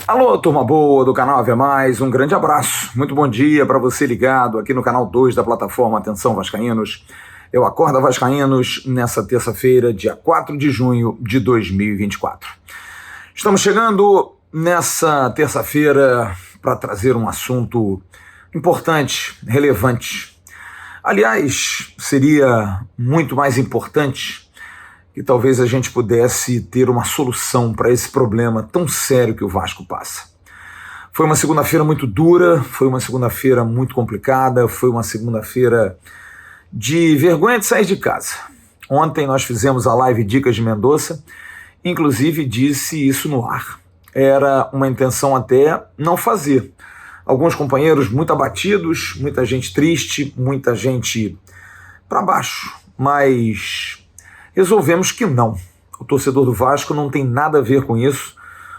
Alô, turma boa do canal Ave Mais, um grande abraço, muito bom dia para você ligado aqui no canal 2 da plataforma Atenção Vascaínos. Eu acordo Vascaínos nessa terça-feira, dia 4 de junho de 2024. Estamos chegando nessa terça-feira para trazer um assunto importante, relevante. Aliás, seria muito mais importante que talvez a gente pudesse ter uma solução para esse problema tão sério que o Vasco passa. Foi uma segunda-feira muito dura, foi uma segunda-feira muito complicada, foi uma segunda-feira de vergonha de sair de casa. Ontem nós fizemos a live Dicas de Mendonça, inclusive disse isso no ar. Era uma intenção até não fazer. Alguns companheiros muito abatidos, muita gente triste, muita gente para baixo, mas resolvemos que não. O torcedor do Vasco não tem nada a ver com isso.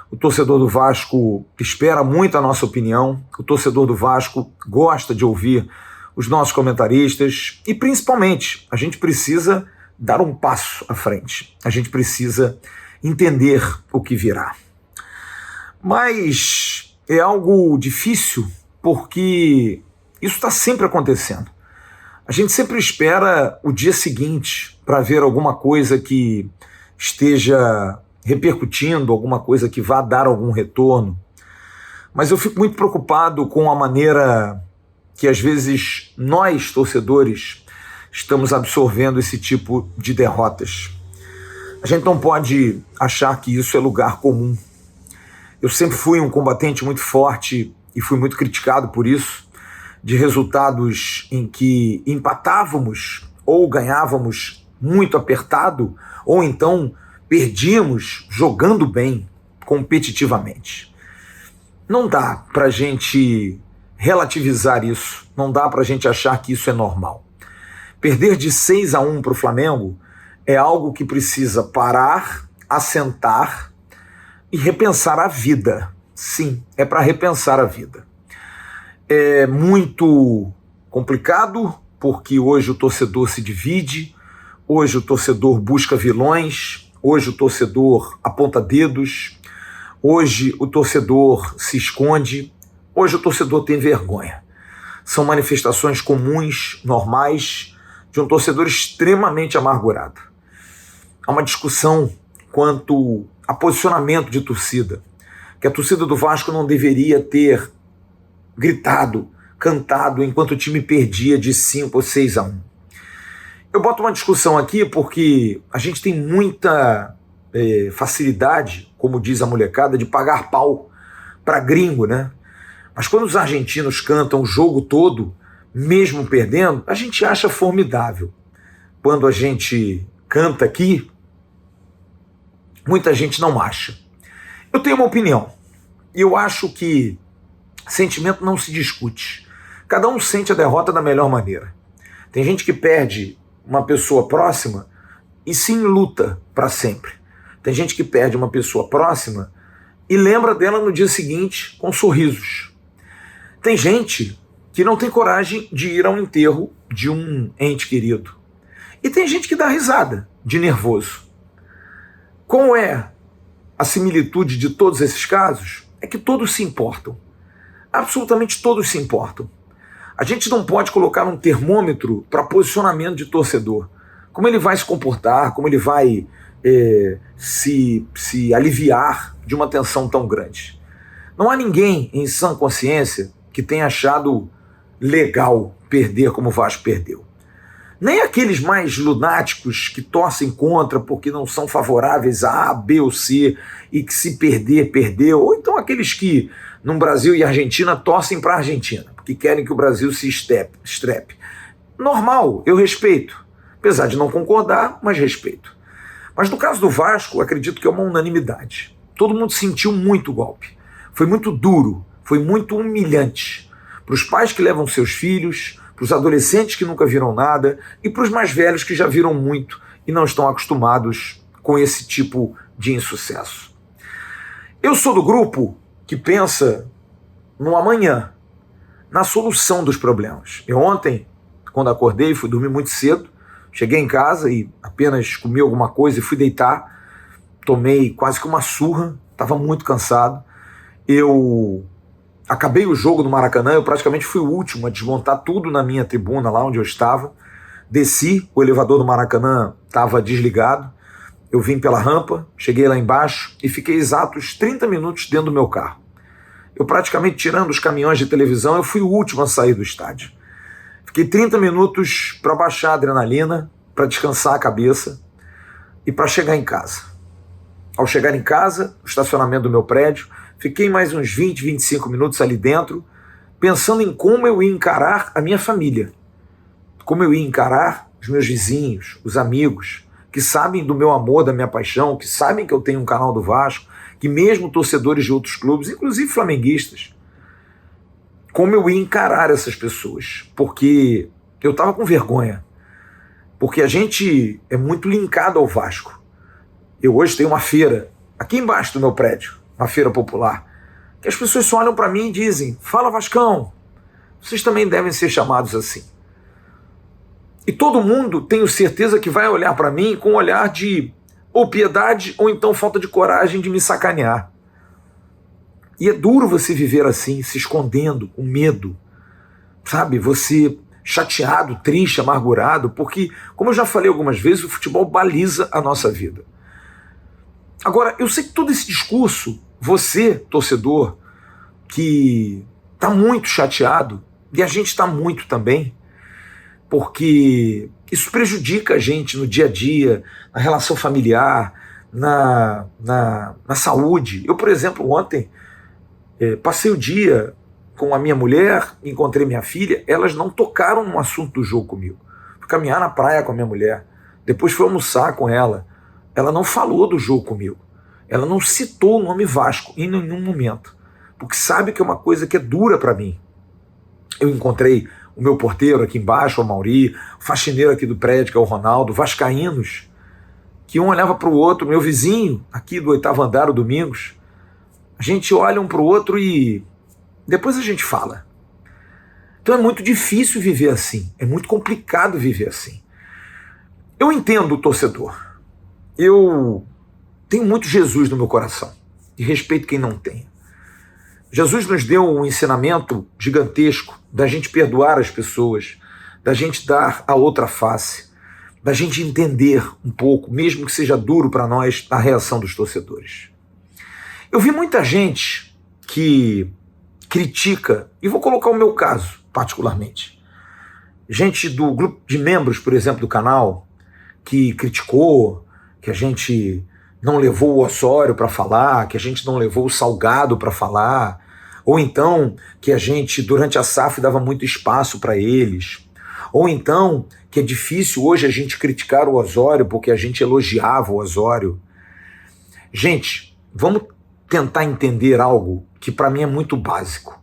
O torcedor do Vasco espera muito a nossa opinião. O torcedor do Vasco gosta de ouvir os nossos comentaristas. E, principalmente, a gente precisa dar um passo à frente. A gente precisa entender o que virá. Mas é algo difícil porque isso está sempre acontecendo. A gente sempre espera o dia seguinte para ver alguma coisa que esteja repercutindo, alguma coisa que vá dar algum retorno. Mas eu fico muito preocupado com a maneira que às vezes nós, torcedores, estamos absorvendo esse tipo de derrotas. A gente não pode achar que isso é lugar comum. Eu sempre fui um combatente muito forte e fui muito criticado por isso, de resultados em que empatávamos ou ganhávamos muito apertado, ou então perdíamos jogando bem, competitivamente. Não dá para a gente relativizar isso, não dá para a gente achar que isso é normal. Perder de 6-1 para o Flamengo é algo que precisa parar, assentar e repensar a vida. Sim, é para repensar a vida. É muito complicado, porque hoje o torcedor se divide, hoje o torcedor busca vilões, hoje o torcedor aponta dedos, hoje o torcedor se esconde, hoje o torcedor tem vergonha. São manifestações comuns, normais, de um torcedor extremamente amargurado. Há uma discussão quanto a posicionamento de torcida, que a torcida do Vasco não deveria ter gritado, cantado enquanto o time perdia de 5 ou 6-1. Eu boto uma discussão aqui porque a gente tem muita facilidade, como diz a molecada, de pagar pau para gringo, né? Mas quando os argentinos cantam o jogo todo, mesmo perdendo, a gente acha formidável. Quando a gente canta aqui, muita gente não acha. Eu tenho uma opinião. Eu acho que sentimento não se discute. Cada um sente a derrota da melhor maneira. Tem gente que perde uma pessoa próxima e se enluta para sempre. Tem gente que perde uma pessoa próxima e lembra dela no dia seguinte com sorrisos. Tem gente que não tem coragem de ir ao enterro de um ente querido. E tem gente que dá risada de nervoso. Qual é a similitude de todos esses casos? É que todos se importam. Absolutamente todos se importam. A gente não pode colocar um termômetro para posicionamento de torcedor. Como ele vai se comportar, como ele vai se aliviar de uma tensão tão grande. Não há ninguém em sã consciência que tenha achado legal perder como o Vasco perdeu. Nem aqueles mais lunáticos que torcem contra porque não são favoráveis a A, B ou C e que se perder, perdeu. Ou então aqueles que no Brasil e Argentina torcem para a Argentina, porque querem que o Brasil se estrepe. Normal, eu respeito. Apesar de não concordar, mas respeito. Mas no caso do Vasco, acredito que é uma unanimidade. Todo mundo sentiu muito o golpe. Foi muito duro, foi muito humilhante. Para os pais que levam seus filhos, para os adolescentes que nunca viram nada e para os mais velhos que já viram muito e não estão acostumados com esse tipo de insucesso. Eu sou do grupo que pensa no amanhã, na solução dos problemas. Eu ontem quando acordei, fui dormir muito cedo. Cheguei em casa e apenas comi alguma coisa e fui deitar. Tomei quase que uma surra, estava muito cansado. Eu acabei o jogo no Maracanã, eu praticamente fui o último a desmontar tudo na minha tribuna, lá onde eu estava. Desci, o elevador do Maracanã estava desligado. Eu vim pela rampa, cheguei lá embaixo e fiquei exatos 30 minutos dentro do meu carro. Eu praticamente, tirando os caminhões de televisão, eu fui o último a sair do estádio. Fiquei 30 minutos para baixar a adrenalina, para descansar a cabeça e para chegar em casa. Ao chegar em casa, no estacionamento do meu prédio, fiquei mais uns 20, 25 minutos ali dentro, pensando em como eu ia encarar a minha família, como eu ia encarar os meus vizinhos, os amigos, que sabem do meu amor, da minha paixão, que sabem que eu tenho um canal do Vasco, que mesmo torcedores de outros clubes, inclusive flamenguistas, como eu ia encarar essas pessoas, porque eu estava com vergonha, porque a gente é muito linkado ao Vasco. Eu hoje tenho uma feira aqui embaixo do meu prédio, uma feira popular, que as pessoas só olham para mim e dizem: fala Vascão, vocês também devem ser chamados assim. E todo mundo, tenho certeza, que vai olhar para mim com um olhar de ou piedade ou então falta de coragem de me sacanear. E é duro você viver assim, se escondendo, com medo, sabe? Você chateado, triste, amargurado, porque, como eu já falei algumas vezes, o futebol baliza a nossa vida. Agora, eu sei que todo esse discurso, você, torcedor, que está muito chateado, e a gente está muito também, porque isso prejudica a gente no dia a dia, na relação familiar, na saúde. Eu, por exemplo, ontem passei o dia com a minha mulher, encontrei minha filha, elas não tocaram no assunto do jogo comigo. Fui caminhar na praia com a minha mulher, depois fui almoçar com ela, ela não falou do jogo comigo, ela não citou o nome Vasco em nenhum momento, porque sabe que é uma coisa que é dura para mim. Eu encontrei o meu porteiro aqui embaixo, o Mauri, o faxineiro aqui do prédio, que é o Ronaldo, vascaínos, que um olhava para o outro, meu vizinho aqui do 8º andar, o Domingos, a gente olha um para o outro e depois a gente fala. Então é muito difícil viver assim, é muito complicado viver assim. Eu entendo o torcedor, eu tenho muito Jesus no meu coração e respeito quem não tem. Jesus nos deu um ensinamento gigantesco da gente perdoar as pessoas, da gente dar a outra face, da gente entender um pouco, mesmo que seja duro para nós, a reação dos torcedores. Eu vi muita gente que critica, e vou colocar o meu caso particularmente, gente do grupo de membros, por exemplo, do canal, que criticou, que a gente não levou o Osório para falar, que a gente não levou o Salgado para falar, ou então que a gente, durante a SAF, dava muito espaço para eles, ou então que é difícil hoje a gente criticar o Osório porque a gente elogiava o Osório. Gente, vamos tentar entender algo que para mim é muito básico.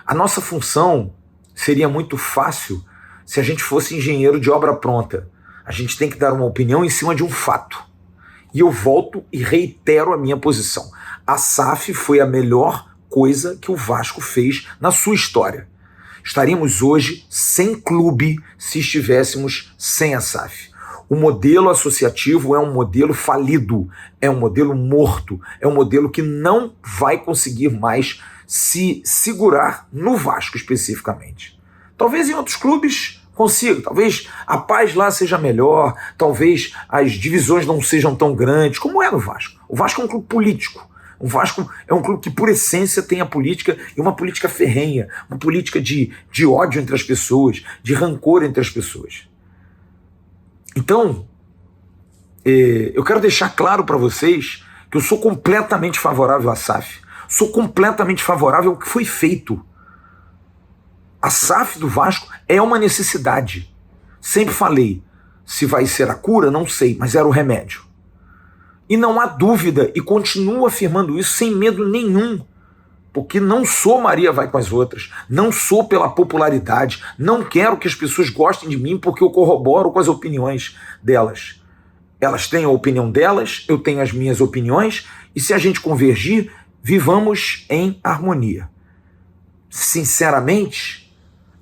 A nossa função seria muito fácil se a gente fosse engenheiro de obra pronta. A gente tem que dar uma opinião em cima de um fato. E eu volto e reitero a minha posição. A SAF foi a melhor coisa que o Vasco fez na sua história. Estaríamos hoje sem clube se estivéssemos sem a SAF. O modelo associativo é um modelo falido, é um modelo morto, é um modelo que não vai conseguir mais se segurar no Vasco especificamente. Talvez em outros clubes consiga, talvez a paz lá seja melhor, talvez as divisões não sejam tão grandes, como é no Vasco. O Vasco é um clube político. O Vasco é um clube que, por essência, tem a política, e uma política ferrenha, uma política de ódio entre as pessoas, de rancor entre as pessoas. Então, eu quero deixar claro para vocês que eu sou completamente favorável à SAF. Sou completamente favorável ao que foi feito. A SAF do Vasco é uma necessidade. Sempre falei, se vai ser a cura, não sei, mas era o remédio. E não há dúvida, e continuo afirmando isso sem medo nenhum, porque não sou Maria vai com as outras, não sou pela popularidade, não quero que as pessoas gostem de mim porque eu corroboro com as opiniões delas. Elas têm a opinião delas, eu tenho as minhas opiniões, e se a gente convergir, vivamos em harmonia. Sinceramente,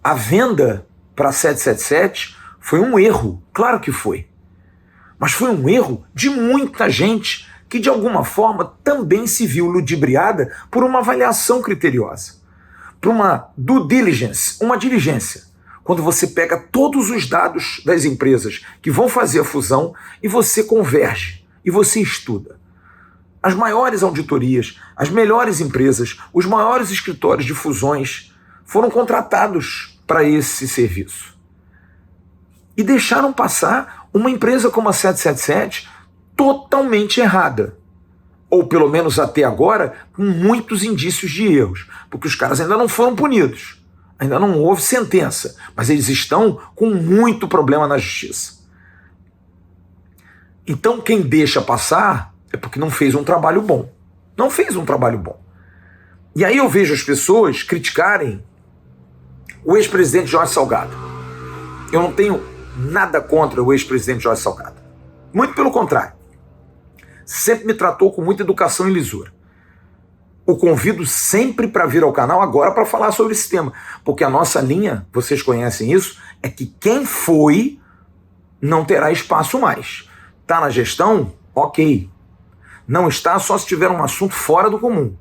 a venda para 777 foi um erro, claro que foi. Mas foi um erro de muita gente que de alguma forma também se viu ludibriada por uma avaliação criteriosa, por uma due diligence, uma diligência. Quando você pega todos os dados das empresas que vão fazer a fusão e você converge, e você estuda. As maiores auditorias, as melhores empresas, os maiores escritórios de fusões foram contratados para esse serviço. E deixaram passar uma empresa como a 777 totalmente errada. Ou pelo menos até agora, com muitos indícios de erros. Porque os caras ainda não foram punidos. Ainda não houve sentença. Mas eles estão com muito problema na justiça. Então quem deixa passar é porque não fez um trabalho bom. Não fez um trabalho bom. E aí eu vejo as pessoas criticarem o ex-presidente Jorge Salgado. Eu não tenho nada contra o ex-presidente Jorge Salgado. Muito pelo contrário. Sempre me tratou com muita educação e lisura. O convido sempre para vir ao canal agora para falar sobre esse tema. Porque a nossa linha, vocês conhecem isso, é que quem foi não terá espaço mais. Está na gestão? Ok. Não está só se tiver um assunto fora do comum.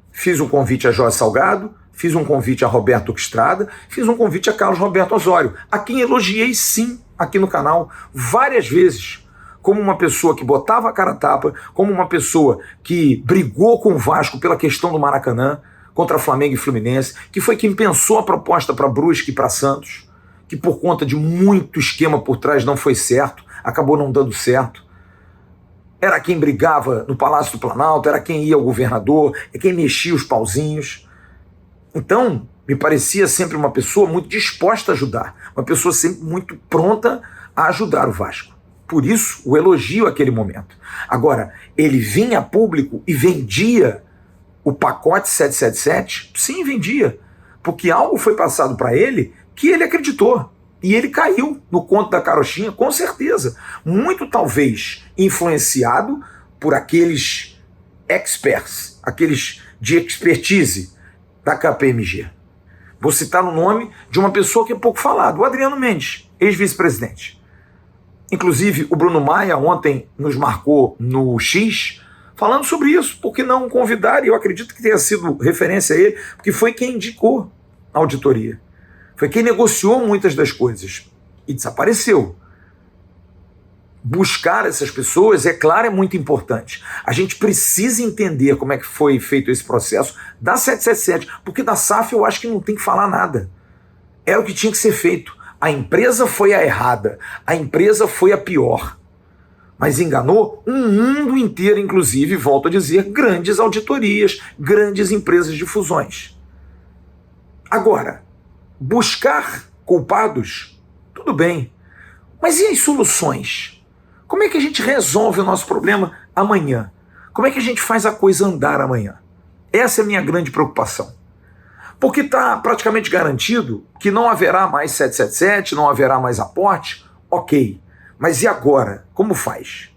Fiz um convite a Jorge Salgado, fiz um convite a Roberto Estrada, fiz um convite a Carlos Roberto Osório, a quem elogiei sim aqui no canal várias vezes, como uma pessoa que botava a cara a tapa, como uma pessoa que brigou com o Vasco pela questão do Maracanã, contra Flamengo e Fluminense, que foi quem pensou a proposta para Brusque e para Santos, que por conta de muito esquema por trás não foi certo, acabou não dando certo. Era quem brigava no Palácio do Planalto, era quem ia ao governador, é quem mexia os pauzinhos. Então, me parecia sempre uma pessoa muito disposta a ajudar, uma pessoa sempre muito pronta a ajudar o Vasco. Por isso, o elogio àquele momento. Agora, ele vinha a público e vendia o pacote 777? Sim, vendia. Porque algo foi passado para ele que ele acreditou. E ele caiu no conto da carochinha, com certeza. Muito talvez influenciado por aqueles experts, aqueles de expertise da KPMG. Vou citar o nome de uma pessoa que é pouco falada, o Adriano Mendes, ex-vice-presidente. Inclusive, o Bruno Maia ontem nos marcou no X, falando sobre isso. Por que não convidar? E eu acredito que tenha sido referência a ele, porque foi quem indicou a auditoria. Foi quem negociou muitas das coisas e desapareceu. Buscar essas pessoas, é claro, é muito importante. A gente precisa entender como é que foi feito esse processo da 777, porque da SAF eu acho que não tem que falar nada. Era o que tinha que ser feito. A empresa foi a errada, a empresa foi a pior. Mas enganou um mundo inteiro, inclusive, volto a dizer, grandes auditorias, grandes empresas de fusões. Agora, buscar culpados, tudo bem. Mas e as soluções? Como é que a gente resolve o nosso problema amanhã? Como é que a gente faz a coisa andar amanhã? Essa é a minha grande preocupação. Porque está praticamente garantido que não haverá mais 777, não haverá mais aporte, ok. Mas e agora? Como faz?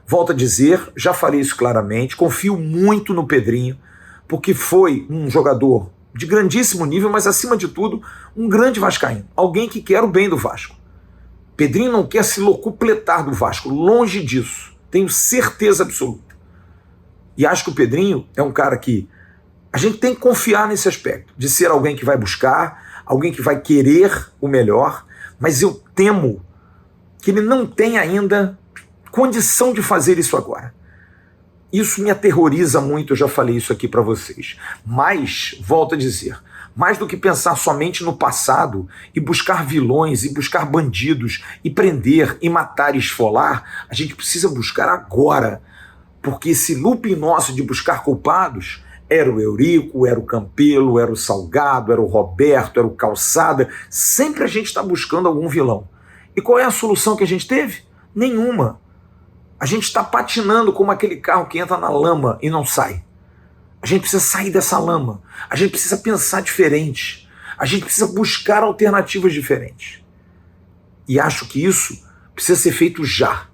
Volto a dizer, já falei isso claramente, confio muito no Pedrinho, porque foi um jogador de grandíssimo nível, mas acima de tudo, um grande vascaíno. Alguém que quer o bem do Vasco. Pedrinho não quer se locupletar do Vasco, longe disso. Tenho certeza absoluta. E acho que o Pedrinho é um cara que a gente tem que confiar nesse aspecto, de ser alguém que vai buscar, alguém que vai querer o melhor, mas eu temo que ele não tem ainda condição de fazer isso agora. Isso me aterroriza muito, eu já falei isso aqui para vocês. Mas, volto a dizer, mais do que pensar somente no passado e buscar vilões e buscar bandidos e prender e matar e esfolar, a gente precisa buscar agora, porque esse looping nosso de buscar culpados era o Eurico, era o Campelo, era o Salgado, era o Roberto, era o Calçada. Sempre a gente está buscando algum vilão. E qual é a solução que a gente teve? Nenhuma. A gente está patinando como aquele carro que entra na lama e não sai. A gente precisa sair dessa lama. A gente precisa pensar diferente. A gente precisa buscar alternativas diferentes. E acho que isso precisa ser feito já.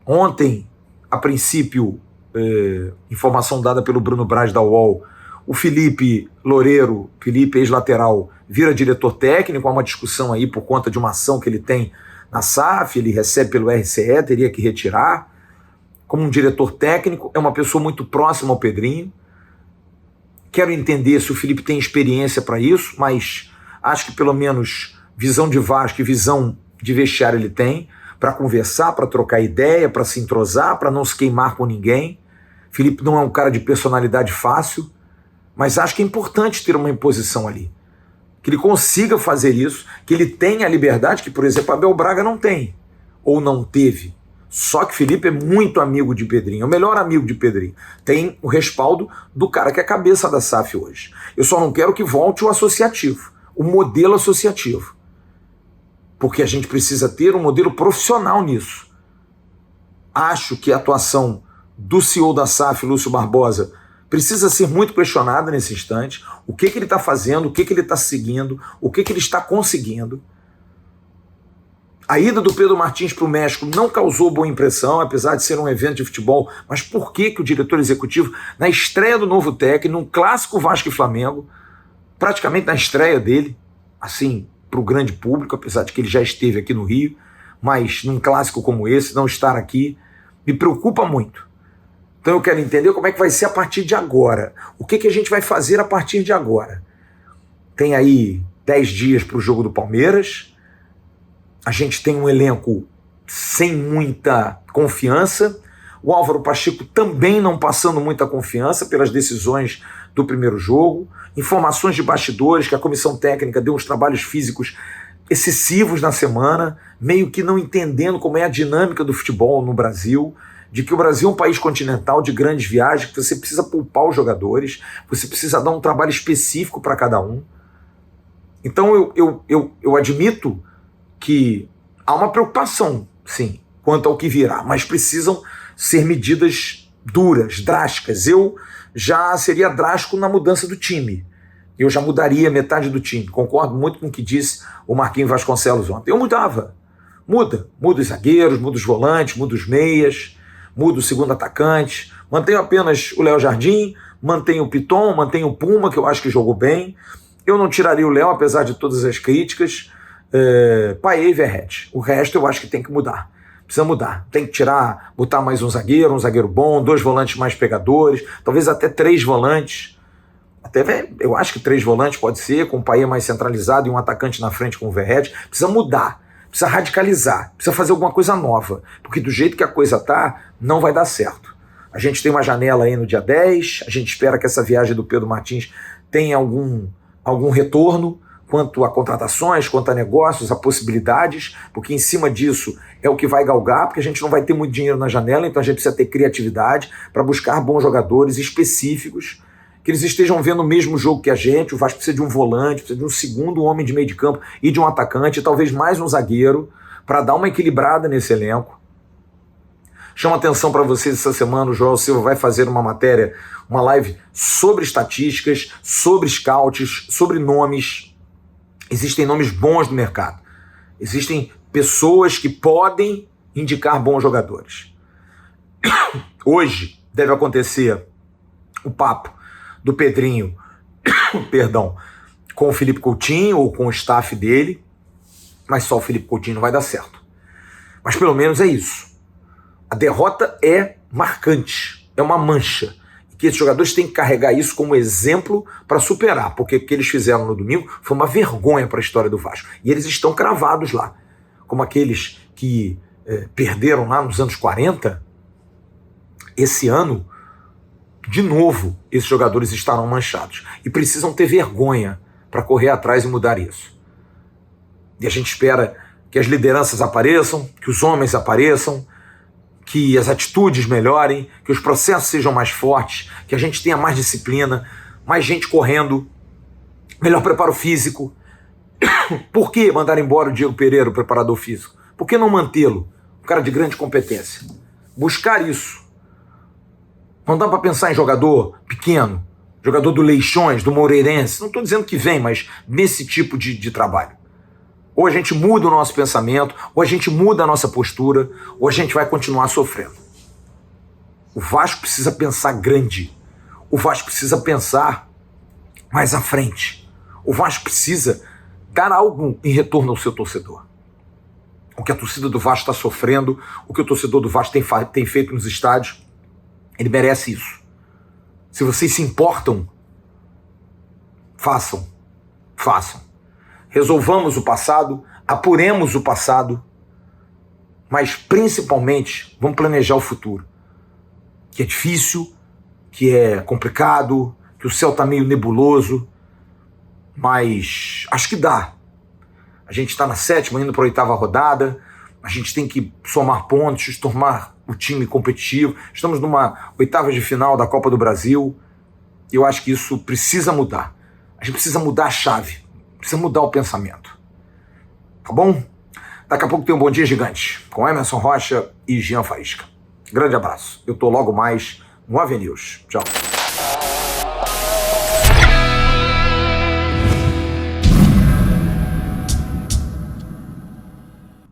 Ontem, a princípio, informação dada pelo Bruno Braz da UOL, O Felipe Loureiro, Felipe ex-lateral, vira diretor técnico. Há uma discussão aí por conta de uma ação que ele tem na SAF, ele recebe pelo RCE, teria que retirar. Como um diretor técnico, é uma pessoa muito próxima ao Pedrinho. Quero entender se o Felipe tem experiência para isso, mas acho que pelo menos visão de Vasco e visão de vestiário ele tem, para conversar, para trocar ideia, para se entrosar, para não se queimar com ninguém. Felipe não é um cara de personalidade fácil, mas acho que é importante ter uma imposição ali. Que ele consiga fazer isso, que ele tenha a liberdade que, por exemplo, Abel Braga não tem, ou não teve. Só que Felipe é muito amigo de Pedrinho, é o melhor amigo de Pedrinho. Tem o respaldo do cara que é a cabeça da SAF hoje. Eu só não quero que volte o associativo, o modelo associativo. Porque a gente precisa ter um modelo profissional nisso. Acho que a atuação do CEO da SAF, Lúcio Barbosa, precisa ser muito questionada nesse instante. O que ele está fazendo, o que ele está seguindo, o que ele está conseguindo. A ida do Pedro Martins para o México não causou boa impressão, apesar de ser um evento de futebol. Mas por que o diretor executivo, na estreia do novo técnico, num clássico Vasco e Flamengo, praticamente na estreia dele, assim, para o grande público, apesar de que ele já esteve aqui no Rio, mas num clássico como esse, não estar aqui, me preocupa muito. Então eu quero entender como é que vai ser a partir de agora. O que a gente vai fazer a partir de agora? Tem aí 10 dias para o jogo do Palmeiras. A gente tem um elenco sem muita confiança. O Álvaro Pacheco também não passando muita confiança pelas decisões do primeiro jogo. Informações de bastidores que a comissão técnica deu uns trabalhos físicos excessivos na semana, meio que não entendendo como é a dinâmica do futebol no Brasil, de que o Brasil é um país continental de grandes viagens, que você precisa poupar os jogadores, você precisa dar um trabalho específico para cada um. Então eu admito que há uma preocupação, sim, quanto ao que virá, mas precisam ser medidas duras, drásticas. Eu já seria drástico na mudança do time. Eu já mudaria metade do time. Concordo muito com o que disse o Marquinhos Vasconcelos ontem. Eu mudava. Muda os zagueiros, muda os volantes, muda os meias, muda o segundo atacante. Mantenho apenas o Léo Jardim, mantenho o Piton, mantenho o Puma, que eu acho que jogou bem. Eu não tiraria o Léo, apesar de todas as críticas. Paê e Verratti. O resto eu acho que tem que mudar. Precisa mudar. Tem que tirar, botar mais um zagueiro bom, 2 volantes mais pegadores, talvez até 3 volantes. Até eu acho que 3 volantes pode ser, com o Paê mais centralizado e um atacante na frente com o Verratti. Precisa mudar, precisa radicalizar, precisa fazer alguma coisa nova, porque do jeito que a coisa tá, não vai dar certo. A gente tem uma janela aí no dia 10, a gente espera que essa viagem do Pedro Martins tenha algum retorno, quanto a contratações, quanto a negócios, a possibilidades, porque em cima disso é o que vai galgar, porque a gente não vai ter muito dinheiro na janela, então a gente precisa ter criatividade para buscar bons jogadores específicos, que eles estejam vendo o mesmo jogo que a gente. O Vasco precisa de um volante, precisa de um segundo homem de meio de campo e de um atacante, e talvez mais um zagueiro, para dar uma equilibrada nesse elenco. Chamo atenção para vocês essa semana, o Joel Silva vai fazer uma matéria, uma live sobre estatísticas, sobre scouts, sobre nomes. Existem nomes bons no mercado. Existem pessoas que podem indicar bons jogadores. Hoje deve acontecer o papo do Pedrinho, com o Felipe Coutinho ou com o staff dele, mas só o Felipe Coutinho não vai dar certo. Mas pelo menos é isso. A derrota é marcante, é uma mancha. Que esses jogadores têm que carregar isso como exemplo para superar, porque o que eles fizeram no domingo foi uma vergonha para a história do Vasco. E eles estão cravados lá, como aqueles que perderam lá nos anos 40. Esse ano, de novo, esses jogadores estarão manchados e precisam ter vergonha para correr atrás e mudar isso. E a gente espera que as lideranças apareçam, que os homens apareçam, que as atitudes melhorem, que os processos sejam mais fortes, que a gente tenha mais disciplina, mais gente correndo, melhor preparo físico. Por que mandar embora o Diego Pereira, o preparador físico? Por que não mantê-lo? Um cara de grande competência. Buscar isso. Não dá para pensar em jogador pequeno, jogador do Leixões, do Moreirense. Não estou dizendo que vem, mas nesse tipo de trabalho. Ou a gente muda o nosso pensamento, ou a gente muda a nossa postura, ou a gente vai continuar sofrendo. O Vasco precisa pensar grande. O Vasco precisa pensar mais à frente. O Vasco precisa dar algo em retorno ao seu torcedor. O que a torcida do Vasco está sofrendo, o que o torcedor do Vasco tem feito nos estádios, ele merece isso. Se vocês se importam, façam. Resolvamos o passado, apuremos o passado, mas principalmente vamos planejar o futuro. Que é difícil, que é complicado, que o céu está meio nebuloso, mas acho que dá. A gente está na 7ª, indo para a 8ª rodada, a gente tem que somar pontos, tornar o time competitivo. Estamos numa 8ª de final da Copa do Brasil, e eu acho que isso precisa mudar. A gente precisa mudar a chave, precisa mudar o pensamento. Tá bom? Daqui a pouco tem um Bom Dia Gigante, com Emerson Rocha e Jean Faísca. Grande abraço. Eu tô logo mais no AV News. Tchau.